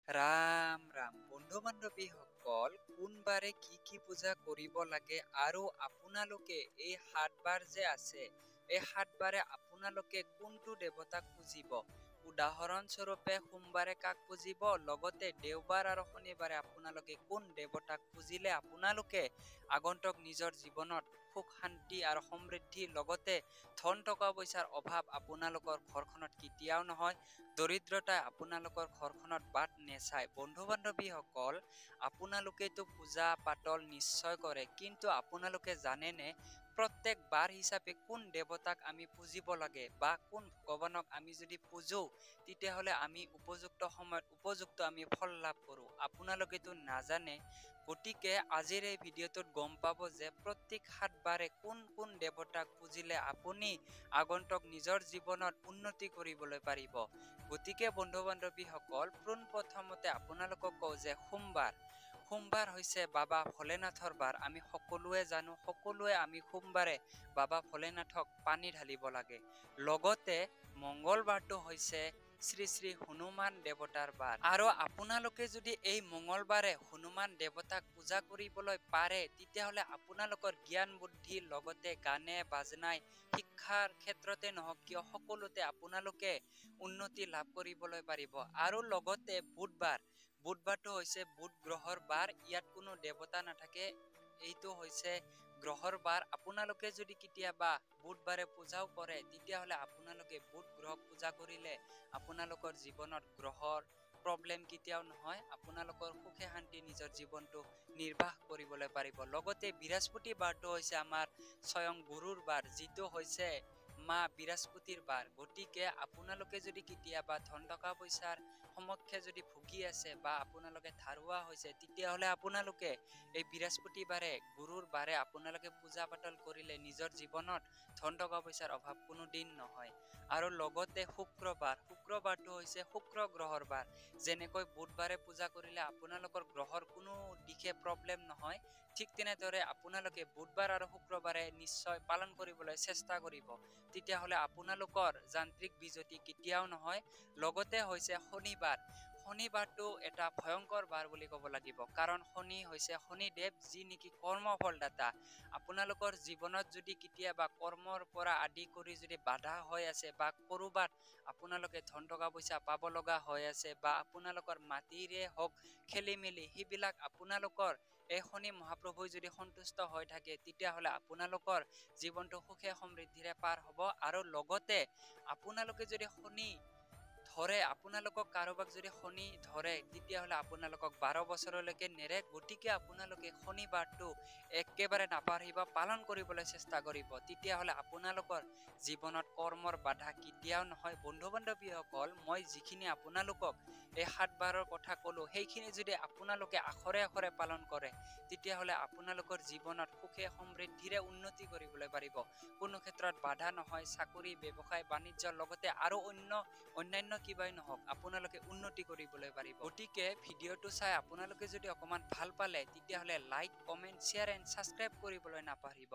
ৰাম ৰাম বন্ধু বান্ধৱীসকল, কোনবাৰে কি পূজা কৰিব লাগে আৰু আপোনালোকে এই ৭ বাৰ যে আছে, এই ৭ বাৰে আপোনালোকে কোনটো দেৱতাক পুজিব? উদাহৰণস্বৰূপে সোমবাৰে কাক পুজিব, লগতে দেওবাৰ আৰু শনিবাৰে আপোনালোকে কোন দেৱতাক পুজিলে আপোনালোকে আগন্তুক নিজৰ জীৱনত সুখ শান্তি আৰু সমৃদ্ধি, লগতে ধন টকা পইচাৰ অভাৱ আপোনালোকৰ ঘৰখনত কেতিয়াও নহয়, দৰিদ্ৰতাই আপোনালোকৰ ঘৰখনত বাট নেচায়। বন্ধু বান্ধৱীসকল, আপোনালোকেতো পূজা পাতল নিশ্চয় কৰে, কিন্তু আপোনালোকে জানেনে প্ৰত্যেক বাৰ হিচাপে কোন দেৱতাক আমি পুজিব লাগে বা কোন ভগৱানক আমি যদি পুজো তেতিয়াহ'লে আমি উপযুক্ত সময়ত উপযুক্ত আমি ফল লাভ কৰোঁ? আপোনালোকেতো নাজানে। গতিকে আজিৰ এই ভিডিঅ'টোত গম পাব যে প্ৰত্যেক ৭ বাৰে কোন দেৱতাক পুজিলে আপুনি আগন্তুক নিজৰ জীৱনত উন্নতি কৰিবলৈ পাৰিব। গতিকে বন্ধু বান্ধৱীসকল, পোনপ্ৰথমতে আপোনালোকক কওঁ যে সোমবাৰ হৈছে বাবা ভোলেনাথৰ বাৰ। আমি সকলোৱে জানো, আমি সোমবাৰে বাবা ভোলেনাথক পানী ঢালিব লাগে। লগতে মংগলবাৰটো হৈছে শ্ৰী শ্ৰী হনুমান দেৱতাৰ বাৰ। আৰু আপোনালোকে যদি এই মংগলবাৰে হনুমান দেৱতাক পূজা কৰিবলৈ পাৰে তেতিয়াহ'লে আপোনালোকৰ জ্ঞান বুদ্ধি, লগতে গানে বাজনাই, শিক্ষাৰ ক্ষেত্ৰতে নহওক কিয় সকলোতে আপোনালোকে উন্নতি লাভ কৰিবলৈ পাৰিব। আৰু লগতে বুধবাৰটো হৈছে বুধ গ্ৰহৰ বাৰ। ইয়াত কোনো দেৱতা নাথাকে, এইটো হৈছে গ্ৰহৰ বাৰ। আপোনালোকে যদি কেতিয়াবা বুধবাৰে পূজাও কৰে তেতিয়াহ'লে আপোনালোকে বুধ গ্ৰহক পূজা কৰিলে আপোনালোকৰ জীৱনত গ্ৰহৰ প্ৰব্লেম কেতিয়াও নহয়, আপোনালোকৰ সুখে শান্তি নিজৰ জীৱনটো নিৰ্বাহ কৰিবলৈ পাৰিব। লগতে বৃহস্পতিবাৰটো হৈছে আমাৰ স্বয়ং গুৰুৰ বাৰ, যিটো হৈছে মা বৃহস্পতিৰ বাৰ। গতিকে আপোনালোকে যদি কেতিয়াবা ধন টকা পইচাৰ সমক্ষে যদি ভুগি আছে বা আপোনালোকে ধাৰুৱা হৈছে তেতিয়াহ'লে আপোনালোকে এই বৃহস্পতিবাৰে গুৰুৰ বাৰে আপোনালোকে পূজা পাতল কৰিলে নিজৰ জীৱনত ধন টকা পইচাৰ অভাৱ কোনো দিন নহয়। আৰু লগতে শুক্ৰবাৰটো হৈছে শুক্ৰ গ্ৰহৰ বাৰ। যেনেকৈ বুধবাৰে পূজা কৰিলে আপোনালোকৰ গ্ৰহৰ কোনো দিশে প্ৰব্লেম নহয়, ঠিক তেনেদৰে আপোনালোকে বুধবাৰ আৰু শুক্ৰবাৰে নিশ্চয় পালন কৰিবলৈ চেষ্টা কৰিব, তেতিয়াহ'লে আপোনালোকৰ যান্ত্ৰিক বিজুতি কেতিয়াও নহয়। লগতে হৈছে শনিবাৰটো এটা ভয়ংকৰ বাৰ বুলি ক'ব লাগিব, কাৰণ শনি হৈছে শনিদেৱ, যি নেকি কৰ্মফলদাতা। আপোনালোকৰ জীৱনত যদি কেতিয়াবা কৰ্মৰ পৰা আদি কৰি যদি বাধা হৈ আছে বা ক'ৰবাত আপোনালোকে ধন টকা পইচা পাব লগা হৈ আছে বা আপোনালোকৰ মাটিৰে হওক খেলি মেলি, সেইবিলাক আপোনালোকৰ এই শনি মহাপ্ৰভুই যদি সন্তুষ্ট হৈ থাকে তেতিয়াহ'লে আপোনালোকৰ জীৱনটো সুখে সমৃদ্ধিৰে পাৰ হ'ব। আৰু লগতে আপোনালোকে যদি আপোনালোকক কাৰোবাক যদি শনি ধৰে তেতিয়াহ'লে আপোনালোকক 12 বছৰলৈকে নেৰে। গতিকে আপোনালোকে শনিবাৰটো একেবাৰে নাপাহৰিব, পালন কৰিবলৈ চেষ্টা কৰিব, তেতিয়াহ'লে আপোনালোকৰ জীৱনত কৰ্মৰ বাধা কেতিয়াও নহয়। বন্ধু বান্ধৱীসকল, মই যিখিনি আপোনালোকক এই ৭ বাৰৰ কথা ক'লো সেইখিনি যদি আপোনালোকে আখৰে আখৰে পালন কৰে তেতিয়াহ'লে আপোনালোকৰ জীৱনত সুখে সমৃদ্ধিৰে উন্নতি কৰিবলৈ পাৰিব। কোনো ক্ষেত্ৰত বাধা নহয়, চাকৰি ব্যৱসায় বাণিজ্যৰ লগতে আৰু অন্যান্য কিবাই নহওক আপোনালোকে উন্নতি কৰিবলৈ পাৰিব। গতিকে ভিডিঅ'টো চাই আপোনালোকে যদি অকণমান ভাল পালে তেতিয়াহ'লে like, comment, share and subscribe কৰিবলৈ নাপাহৰিব।